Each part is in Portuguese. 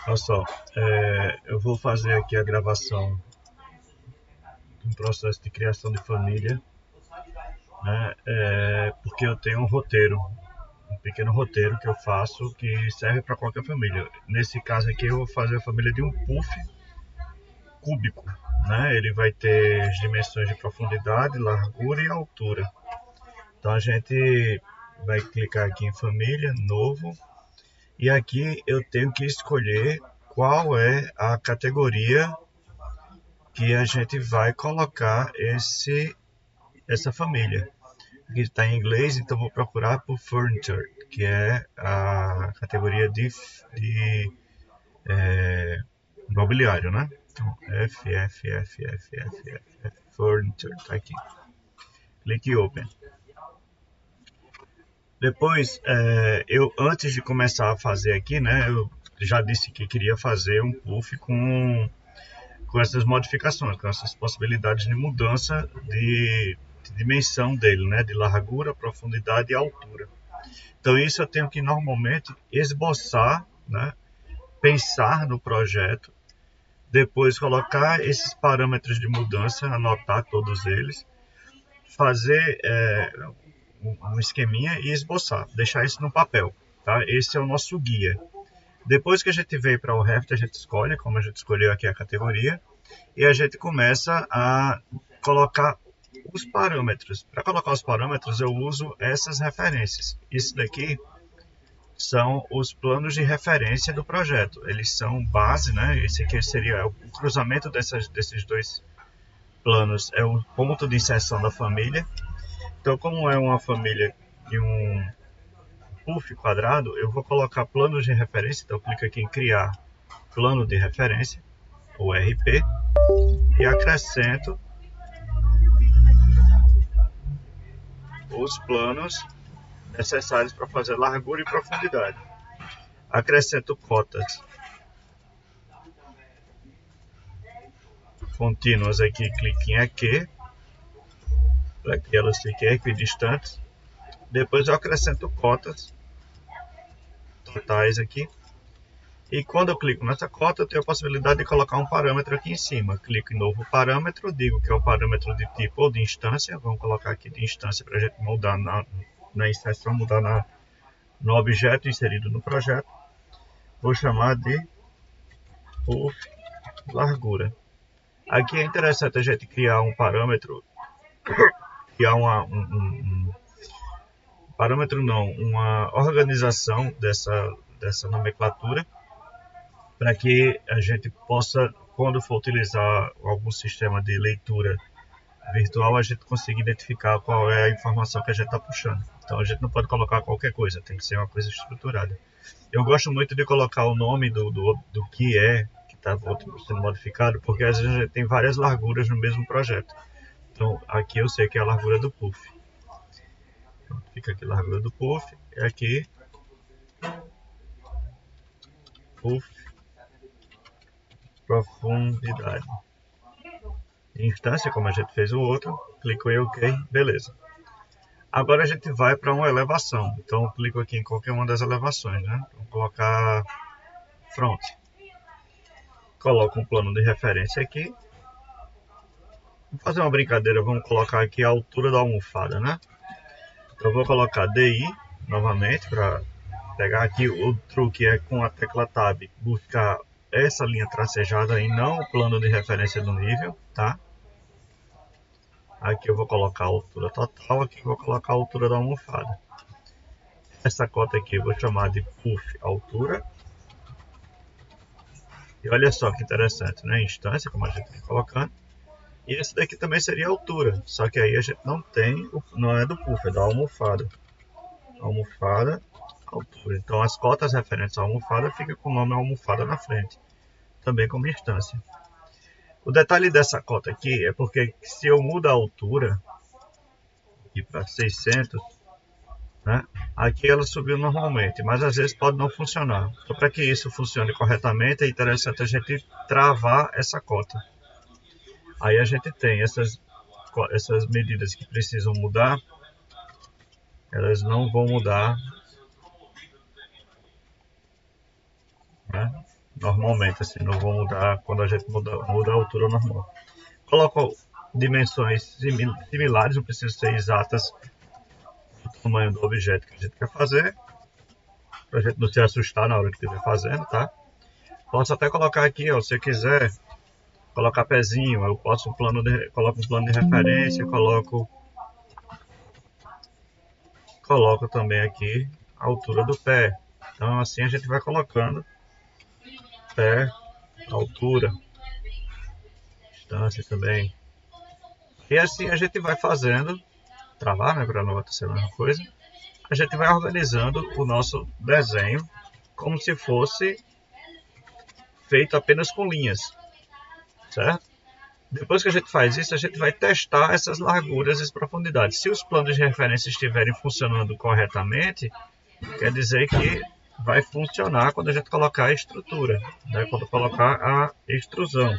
Olha só, eu vou fazer aqui a gravação de um processo de criação de família, né? Porque eu tenho um roteiro, um pequeno roteiro que eu faço que serve para qualquer família. Nesse caso aqui eu vou fazer a família de um puff cúbico, né? Ele vai ter as dimensões de profundidade, largura e altura. Então a gente vai clicar aqui em família, novo, e aqui eu tenho que escolher qual é a categoria que a gente vai colocar essa família. Aqui está em inglês, então vou procurar por Furniture, que é a categoria de mobiliário, né? Então, Furniture, tá aqui. Clique em Open. Depois, eu antes de começar a fazer aqui, né, eu já disse que queria fazer um puff com essas modificações, com essas possibilidades de mudança de dimensão dele, né, de largura, profundidade e altura. Então isso eu tenho que normalmente esboçar, né, pensar no projeto, depois colocar esses parâmetros de mudança, anotar todos eles, fazer um esqueminha e esboçar, deixar isso no papel. Tá? Esse é o nosso guia. Depois que a gente veio para o Revit, a gente escolhe, como a gente escolheu aqui a categoria, e a gente começa a colocar os parâmetros. Para colocar os parâmetros, eu uso essas referências. Isso daqui são os planos de referência do projeto. Eles são base, né? Esse aqui seria o cruzamento desses dois planos, é o ponto de inserção da família. Então, como é uma família de um puff quadrado, eu vou colocar planos de referência. Então, eu clico aqui em criar plano de referência, o RP, e acrescento os planos necessários para fazer largura e profundidade. Acrescento cotas contínuas aqui, clique em EQ, para que elas fiquem equidistantes. Depois eu acrescento cotas totais aqui. E quando eu clico nessa cota, eu tenho a possibilidade de colocar um parâmetro aqui em cima. Clico em novo parâmetro, digo que é o parâmetro de tipo ou de instância. Vamos colocar aqui de instância para a gente mudar na inserção, mudar no objeto inserido no projeto. Vou chamar de puff largura. Aqui é interessante a gente criar um parâmetro, criar parâmetro não, uma organização dessa nomenclatura, para que a gente possa, quando for utilizar algum sistema de leitura virtual, a gente consiga identificar qual é a informação que a gente está puxando. Então a gente não pode colocar qualquer coisa, tem que ser uma coisa estruturada. Eu gosto muito de colocar o nome do que está sendo modificado, porque às vezes a gente tem várias larguras no mesmo projeto. Então aqui eu sei que é a largura do puff. Então, fica aqui a largura do puff, é aqui puff profundidade. Instância, como a gente fez o outro, clico em OK, beleza. Agora a gente vai para uma elevação, então eu clico aqui em qualquer uma das elevações, né? Vou colocar front. Coloco um plano de referência aqui. Vou fazer uma brincadeira, vamos colocar aqui a altura da almofada, né? Então eu vou colocar DI novamente para pegar aqui. O truque é com a tecla Tab buscar essa linha tracejada e não o plano de referência do nível, tá? Aqui eu vou colocar a altura total, aqui eu vou colocar a altura da almofada. Essa cota aqui eu vou chamar de puff altura. E olha só que interessante, né? Instância, como a gente vem colocando. E esse daqui também seria a altura, só que aí a gente não tem, não é do puff, é da almofada. Almofada, altura. Então as cotas referentes à almofada ficam com o nome almofada na frente, também como instância. O detalhe dessa cota aqui é porque se eu mudo a altura aqui para 600, né, aqui ela subiu normalmente, mas às vezes pode não funcionar. Então para que isso funcione corretamente é interessante a gente travar essa cota. Aí a gente tem essas medidas que precisam mudar, elas não vão mudar, né? normalmente, assim, não vou mudar quando a gente muda a altura normal. Coloco dimensões similares, não precisa ser exatas do tamanho do objeto que a gente quer fazer, para a gente não se assustar na hora que estiver fazendo, tá? Posso até colocar aqui, ó, se eu quiser colocar pezinho, eu posso coloco um plano de referência, coloco também aqui a altura do pé. Então assim a gente vai colocando pé, altura, distância também. E assim a gente vai fazendo, travar, né, para não acontecer a mesma coisa. A gente vai organizando o nosso desenho como se fosse feito apenas com linhas, certo? Depois que a gente faz isso, a gente vai testar essas larguras e profundidades. Se os planos de referência estiverem funcionando corretamente, quer dizer que vai funcionar quando a gente colocar a estrutura, né? Quando colocar a extrusão.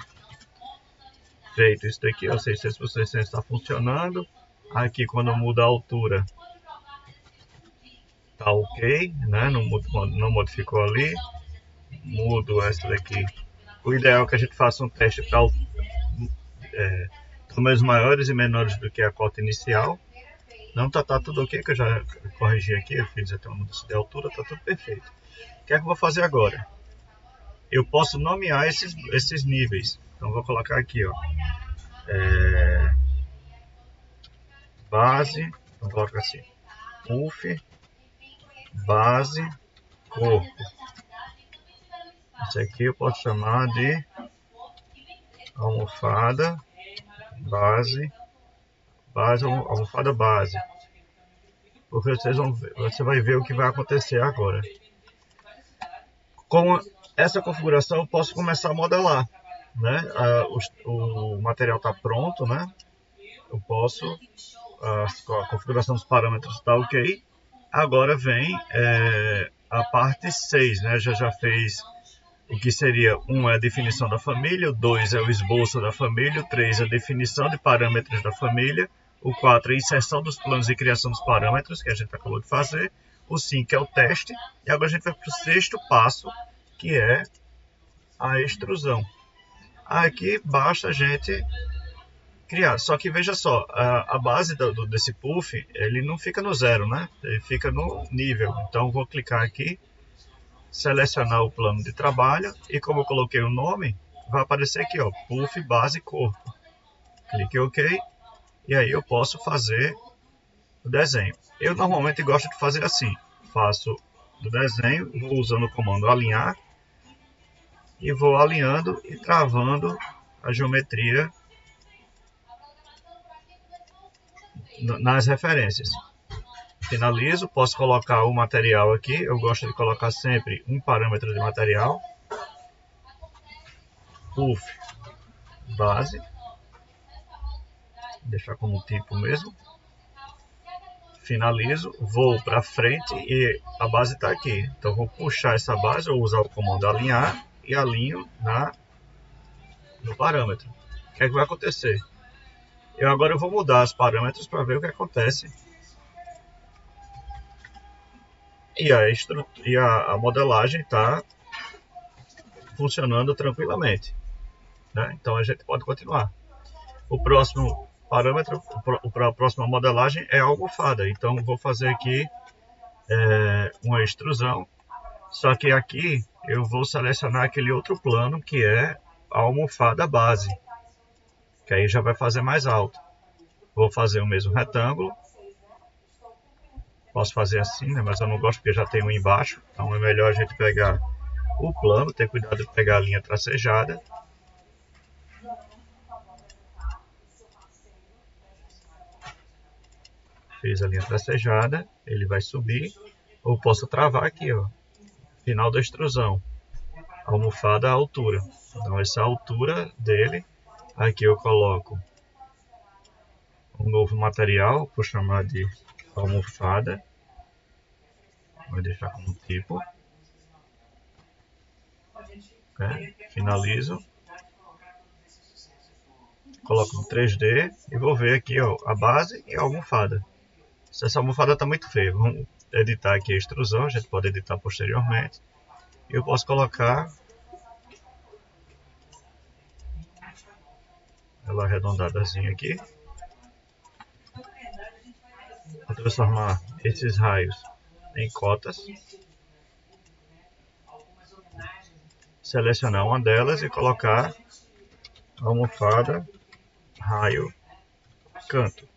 Feito isso daqui, ou seja, se você está funcionando, aqui quando muda a altura, tá ok, né? Não modificou ali, mudo essa daqui. O ideal é que a gente faça um teste para tamanhos maiores e menores do que a cota inicial. Não tá tudo ok, que eu já corrigi aqui, eu fiz até uma mudança de altura, tá tudo perfeito. O que é que eu vou fazer agora? Eu posso nomear esses níveis. Então vou colocar aqui, ó, base, então coloca assim, puff, base, corpo. Esse aqui eu posso chamar de almofada, base, almofada base. Porque você vai ver o que vai acontecer agora. Com essa configuração eu posso começar a modelar, né? O material está pronto, né? Eu posso, a configuração dos parâmetros está ok. Agora vem a parte 6, né? Já fez o que seria 1 é a definição da família, o 2 é o esboço da família, o 3 é a definição de parâmetros da família, o 4 é a inserção dos planos e criação dos parâmetros, que a gente acabou de fazer, o 5 é o teste, e agora a gente vai para o sexto passo, que é a extrusão. Aqui basta a gente criar, só que veja só, a base desse puff, ele não fica no zero, né? Ele fica no nível, então vou clicar aqui, selecionar o plano de trabalho e como eu coloquei o nome, vai aparecer aqui, ó, puff base corpo. Clique OK e aí eu posso fazer o desenho. Eu normalmente gosto de fazer assim, faço o desenho, vou usando o comando alinhar e vou alinhando e travando a geometria nas referências. Finalizo, posso colocar o material aqui, eu gosto de colocar sempre um parâmetro de material, puff base, deixar como tipo mesmo, finalizo, vou para frente e a base está aqui, então vou puxar essa base, ou usar o comando alinhar e alinho no parâmetro. O que é que vai acontecer? Agora eu vou mudar os parâmetros para ver o que acontece. E a modelagem está funcionando tranquilamente, né? Então a gente pode continuar. O próximo parâmetro, a próxima modelagem é a almofada. Então vou fazer aqui uma extrusão. Só que aqui eu vou selecionar aquele outro plano que é a almofada base, que aí já vai fazer mais alto. Vou fazer o mesmo retângulo. Posso fazer assim, né? Mas eu não gosto porque já tem um embaixo. Então é melhor a gente pegar o plano, ter cuidado de pegar a linha tracejada. Fiz a linha tracejada, ele vai subir. Ou posso travar aqui, ó, final da extrusão. Almofada à altura. Então essa é a altura dele. Aqui eu coloco um novo material, vou chamar de almofada. Vou deixar como tipo. Finalizo. Coloco no 3D e vou ver aqui, ó, a base e a almofada. Se essa almofada está muito feia, vamos editar aqui a extrusão, a gente pode editar posteriormente. Eu posso colocar ela arredondadazinha aqui. Vou transformar esses raios em cotas. Selecionar uma delas e colocar almofada, raio, canto.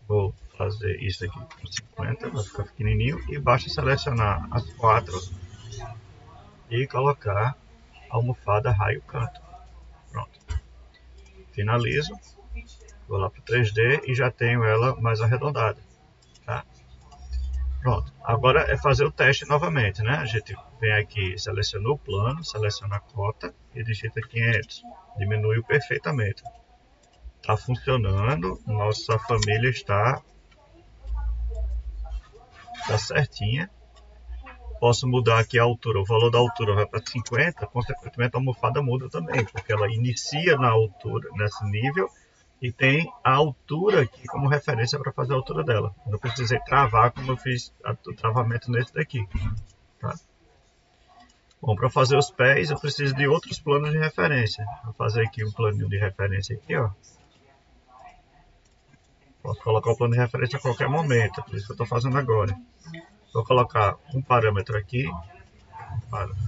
Vou fazer isso aqui com 50, vai ficar pequenininho. E basta selecionar as 4 e colocar almofada, raio, canto. Pronto. Finalizo. Vou lá para o 3D e já tenho ela mais arredondada. Tá? Pronto. Agora é fazer o teste novamente, né? A gente vem aqui, seleciona o plano, seleciona a cota e digita 500. Diminuiu perfeitamente. Está funcionando. Nossa família está certinha. Posso mudar aqui a altura. O valor da altura vai para 50. Consequentemente, a almofada muda também, porque ela inicia na altura, nesse nível, e tem a altura aqui como referência para fazer a altura dela. Não precisei travar como eu fiz o travamento nesse daqui. Tá? Bom, para fazer os pés eu preciso de outros planos de referência. Vou fazer aqui um planinho de referência aqui, ó. Posso colocar o plano de referência a qualquer momento, por isso que eu estou fazendo agora. Vou colocar um parâmetro aqui,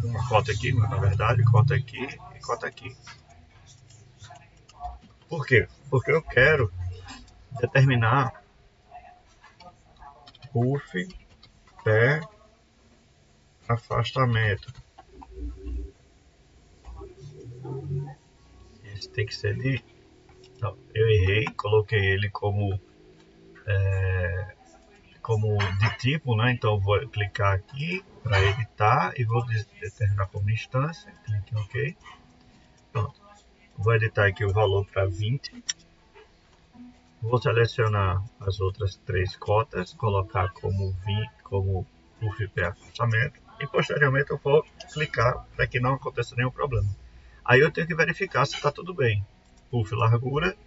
uma cota aqui, na verdade, cota aqui e cota aqui. Por quê? Porque eu quero determinar puff, pé, afastamento. Esse tem que ser de... Não, eu errei, coloquei ele como de tipo, né? Então eu vou clicar aqui para editar e vou determinar como instância. Clique em OK. Pronto. Vou editar aqui o valor para 20. Vou selecionar as outras 3 cotas, colocar como puff pé afastamento e posteriormente eu vou clicar para que não aconteça nenhum problema. Aí eu tenho que verificar se está tudo bem. Puff largura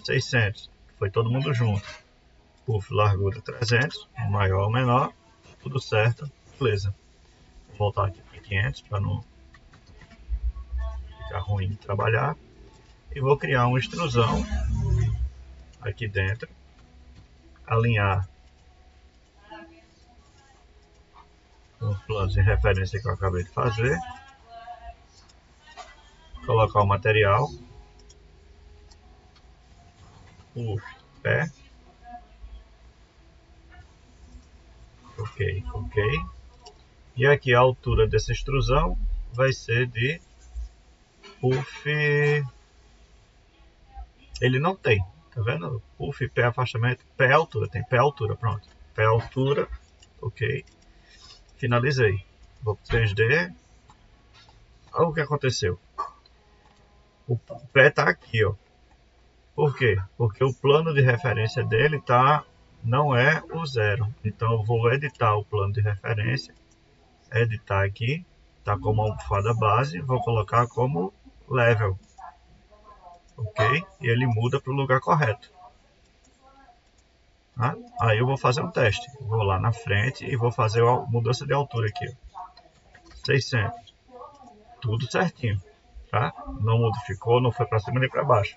600, foi todo mundo junto. Puff largura 300, maior ou menor, tudo certo, beleza. Vou voltar aqui para 500 para não ficar ruim de trabalhar. E vou criar uma extrusão aqui dentro, alinhar os planos de referência que eu acabei de fazer, colocar o material, puff, pé, ok, e aqui a altura dessa extrusão vai ser de puff, ele não tem, tá vendo? Puff, pé, afastamento, pé, altura, tem pé, altura, pronto, pé, altura, ok, finalizei, vou para 3D, olha o que aconteceu, o pé está aqui, ó. Por quê? Porque o plano de referência dele não é o 0. Então eu vou editar o plano de referência, editar aqui, está como almofada base, vou colocar como level, ok? E ele muda para o lugar correto. Tá? Aí eu vou fazer um teste, vou lá na frente e vou fazer a mudança de altura aqui, 600, tudo certinho, tá? Não modificou, não foi para cima nem para baixo.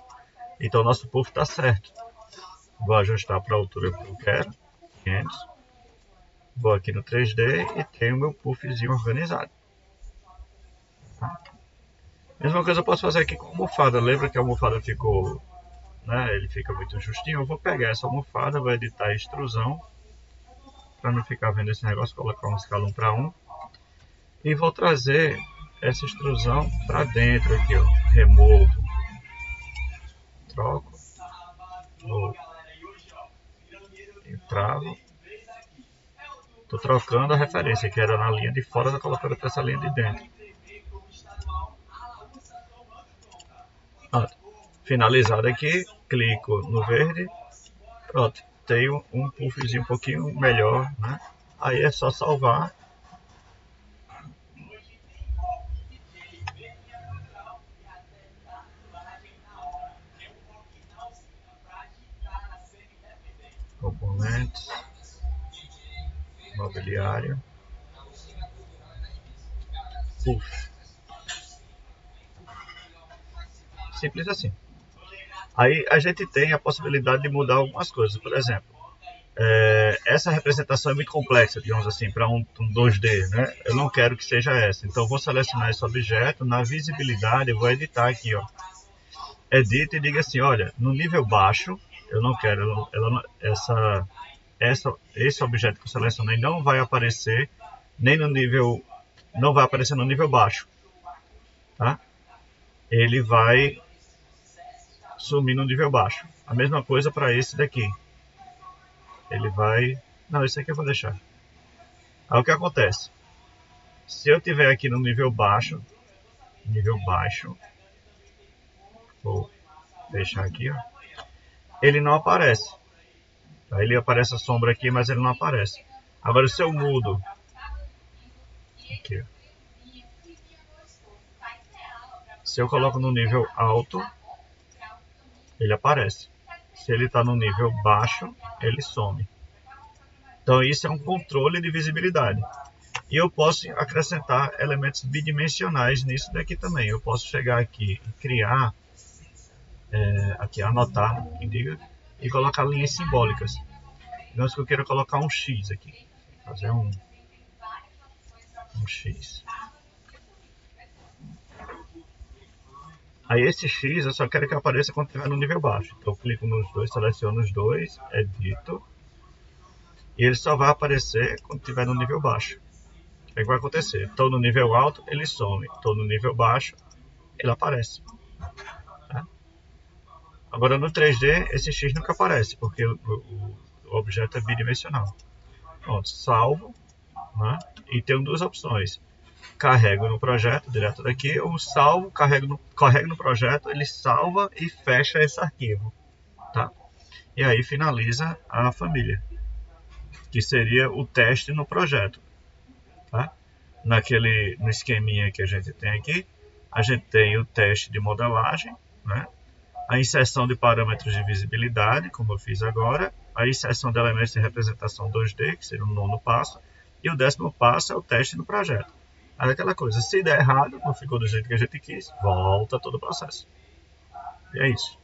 Então nosso puff está certo. Vou ajustar para a altura que eu quero, 500. Vou aqui no 3D e tenho meu puffzinho organizado. Mesma coisa eu posso fazer aqui com a almofada. Lembra que a almofada ficou, né? Ele fica muito justinho. Eu vou pegar essa almofada, vou editar a extrusão para não ficar vendo esse negócio, colocar uma escala 1 para 1 e vou trazer essa extrusão para dentro aqui, ó. Removo, troco, e travo. Estou trocando a referência que era na linha de fora, estou colocando para essa linha de dentro. Pronto. Finalizado aqui, clico no verde, pronto, tenho um puffzinho um pouquinho melhor, né? Aí é só salvar. Componentes, mobiliário, puff. Simples assim. Aí a gente tem a possibilidade de mudar algumas coisas. Por exemplo, essa representação é muito complexa, digamos assim, para um 2D, né? Eu não quero que seja essa. Então eu vou selecionar esse objeto, na visibilidade eu vou editar aqui, ó. Edita e diga assim, olha, no nível baixo, eu não quero, esse objeto que eu selecionei não vai aparecer nem no nível, não vai aparecer no nível baixo, tá? Ele vai sumir no nível baixo. A mesma coisa para esse daqui. Ele vai, não, esse aqui eu vou deixar. Aí o que acontece? Se eu tiver aqui no nível baixo, vou deixar aqui, ó, ele não aparece. Aí ele aparece a sombra aqui, mas ele não aparece. Agora se eu mudo aqui, ó, se eu coloco no nível alto, ele aparece. Se ele está no nível baixo, ele some. Então isso é um controle de visibilidade. E eu posso acrescentar elementos bidimensionais nisso daqui também. Eu posso chegar aqui e criar, aqui anotar, diga, e colocar linhas simbólicas. Digamos que eu queira colocar um X aqui. Fazer um X. Aí esse X eu só quero que apareça quando estiver no nível baixo. Então eu clico nos dois, seleciono os dois, edito. E ele só vai aparecer quando estiver no nível baixo. O que vai acontecer? Estou no nível alto, ele some. Estou no nível baixo, ele aparece. Tá? Agora no 3D, esse X nunca aparece, porque o objeto é bidimensional. Pronto, salvo. Né? E tenho duas opções. Carrego no projeto, direto daqui, ou salvo, carrego no projeto, ele salva e fecha esse arquivo. Tá? E aí finaliza a família, que seria o teste no projeto. Tá? No esqueminha que a gente tem aqui, a gente tem o teste de modelagem, né? A inserção de parâmetros de visibilidade, como eu fiz agora, a inserção de elementos de representação 2D, que seria o 9º passo, e o 10º passo é o teste no projeto. Aí aquela coisa, se der errado, não ficou do jeito que a gente quis, volta todo o processo. E é isso.